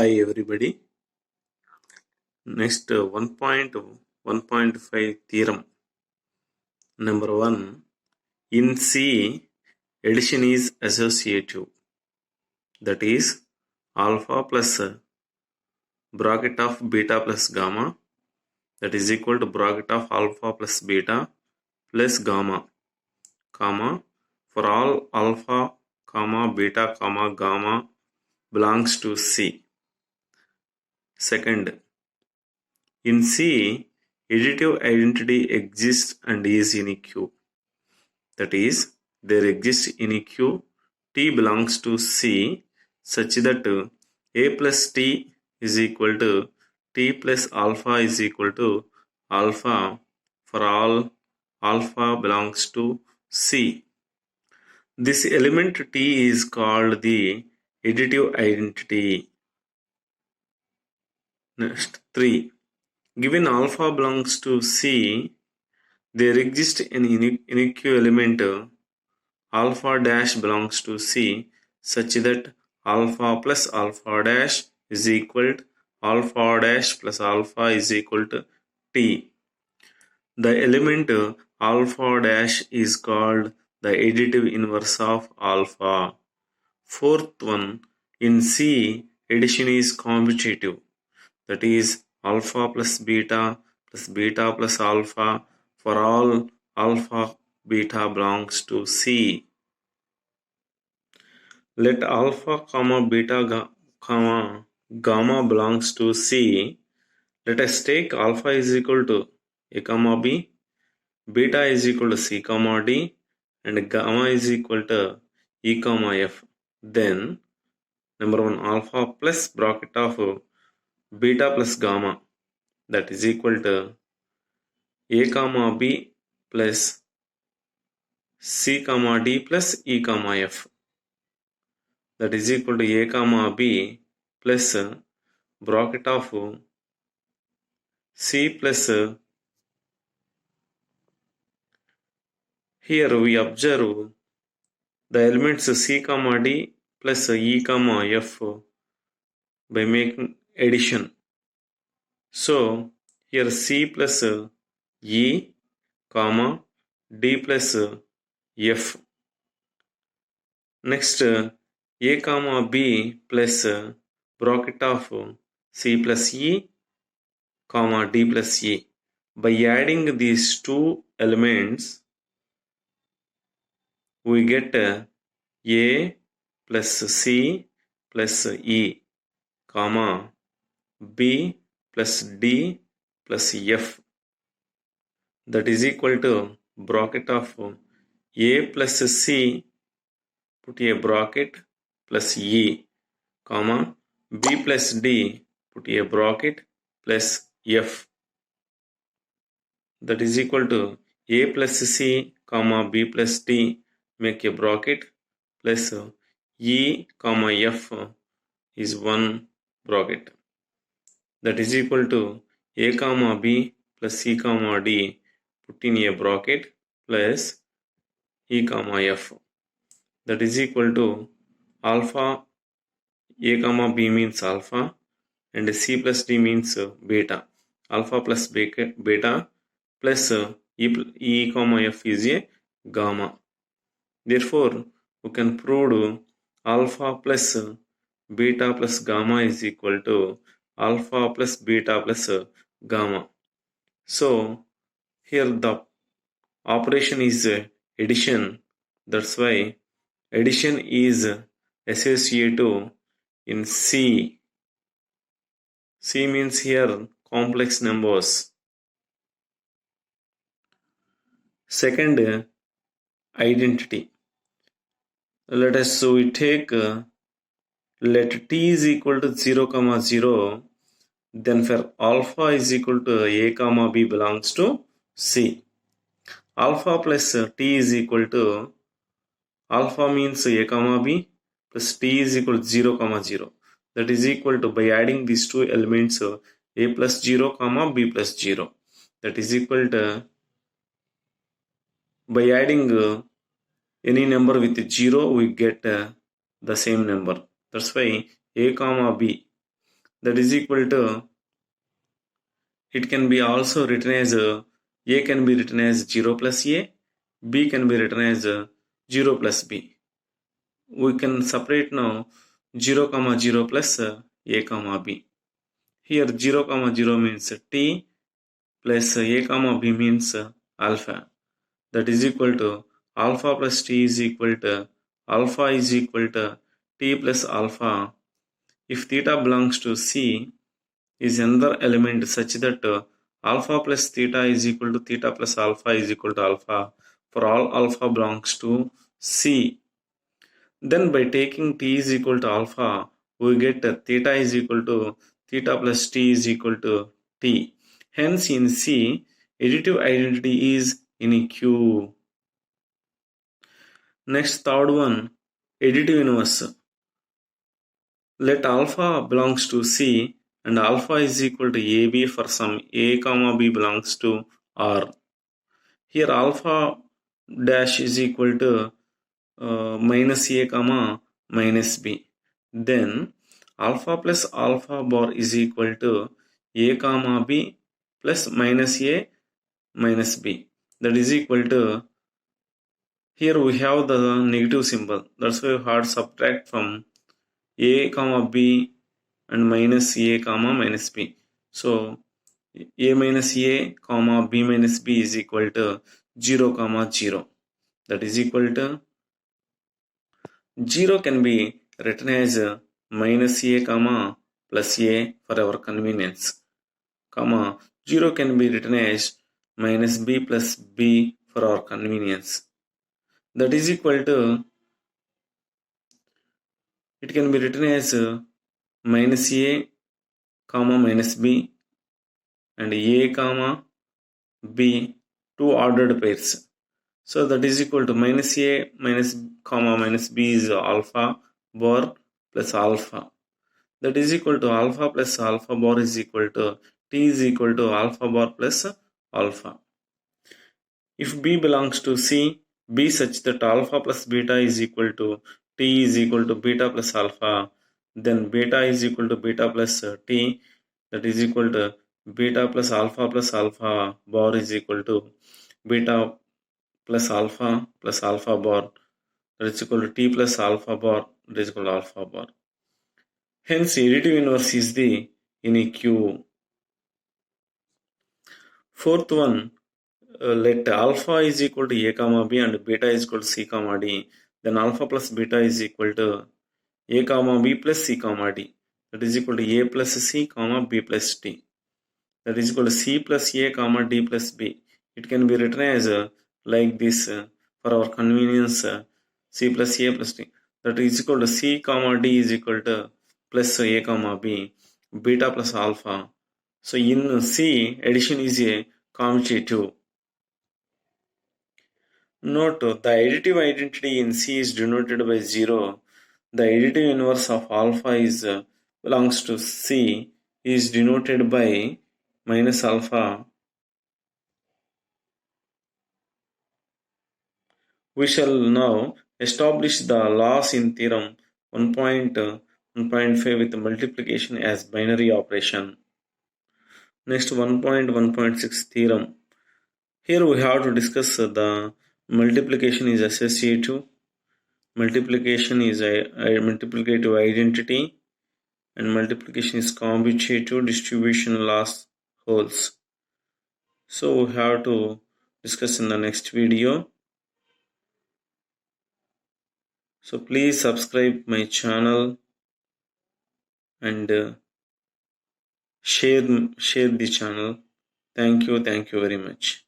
Hi everybody. Next 1.1.5 theorem. Number 1. In C, addition is associative. That is alpha plus bracket of beta plus gamma, that is equal to bracket of alpha plus beta plus gamma, comma, for all alpha, comma, beta, comma, gamma belongs to C. Second, in C, additive identity exists and is in a Q. That is, there exists in a Q T belongs to C such that A plus T is equal to T plus alpha is equal to alpha for all alpha belongs to C. This element T is called the additive identity. Next, 3. Given alpha belongs to C, there exists an unique element alpha dash belongs to C such that alpha plus alpha dash is equal to alpha dash plus alpha is equal to T. The element alpha dash is called the additive inverse of alpha. Fourth one, in C, addition is commutative. That is alpha plus beta plus alpha for all alpha beta belongs to C. Let alpha comma beta comma gamma belongs to C. Let us take alpha is equal to A comma B, beta is equal to C comma D, and gamma is equal to E comma F. Then number 1, alpha plus bracket of beta plus gamma, that is equal to A comma B plus C comma D plus E comma F, that is equal to A comma B plus bracket of C plus here we observe the elements C comma D plus E comma F by making addition. So here C plus E comma D plus F. Next A comma B plus bracket of C plus E comma D plus E. By adding these two elements, we get A plus C plus E comma B plus D plus F, that is equal to bracket of A plus C, put a bracket, plus E comma B plus D, put a bracket, plus F, that is equal to A plus C comma B plus D, make a bracket, plus E comma F is one bracket, that is equal to A comma B plus C comma D, put in a bracket, plus E comma F, that is equal to alpha A comma B means alpha and C plus D means beta. Alpha plus beta plus E comma F is a gamma. Therefore, we can prove alpha plus beta plus gamma is equal to alpha plus beta plus gamma. So, here the operation is addition. That's why addition is associative in C. C means here complex numbers. Second, identity. Let us so we take let t is equal to 0 comma 0, then for alpha is equal to A comma B belongs to C. Alpha plus t is equal to alpha means A comma B plus t is equal to 0 comma 0. That is equal to, by adding these two elements, A plus 0 comma B plus 0, that is equal to, by adding any number with 0 we get the same number. That's why A comma B that is equal to, it can be also written as a can be written as 0 plus a, b can be written as 0 plus b. We can separate now 0 comma 0 plus a comma b. Here 0 comma 0 means t plus a comma b means alpha. That is equal to alpha plus t is equal to alpha is equal to t plus alpha. If theta belongs to C, is another element such that alpha plus theta is equal to theta plus alpha is equal to alpha for all alpha belongs to C. Then by taking t is equal to alpha, we get theta is equal to theta plus t is equal to t. Hence in C, additive identity is in Q. Next, third one, additive inverse. Let alpha belongs to C and alpha is equal to AB for some A comma B belongs to R. Here alpha dash is equal to minus A comma minus B. Then alpha plus alpha bar is equal to A comma B plus minus A minus B. That is equal to, here we have the negative symbol. That's why we have to subtract from A comma B and minus a comma minus b. So a minus a comma b minus b is equal to 0 comma 0. That is equal to 0 can be written as minus a comma plus a for our convenience, comma 0 can be written as minus b plus b for our convenience. That is equal to, it can be written as minus a comma minus b and a comma b, two ordered pairs. So that is equal to minus a minus comma minus b is alpha bar plus alpha. That is equal to alpha plus alpha bar is equal to t is equal to alpha bar plus alpha. If b belongs to C, b such that alpha plus beta is equal to t is equal to beta plus alpha, then beta is equal to beta plus t, that is equal to beta plus alpha bar is equal to beta plus alpha bar, that is equal to t plus alpha bar, that is equal to alpha bar. Hence additive inverse is the in Q. Fourth one, let alpha is equal to a comma b and beta is equal to c comma d, then alpha plus beta is equal to a comma b plus c comma d, that is equal to a plus c comma b plus d, that is equal to c plus a comma d plus b. It can be written as like this for our convenience, c plus a plus d, that is equal to c comma d is equal to plus a comma b, beta plus alpha. So in C, addition is a commutative. Note, the additive identity in C is denoted by 0. The additive inverse of alpha is belongs to C is denoted by minus alpha. We shall now establish the laws in theorem 1.1.5 with multiplication as binary operation. Next 1.1.6 theorem. Here we have to discuss the multiplication is associative, multiplication is a multiplicative identity, and multiplication is commutative, distribution laws holds. So we have to discuss in the next video. So please subscribe my channel and share the channel. Thank you very much.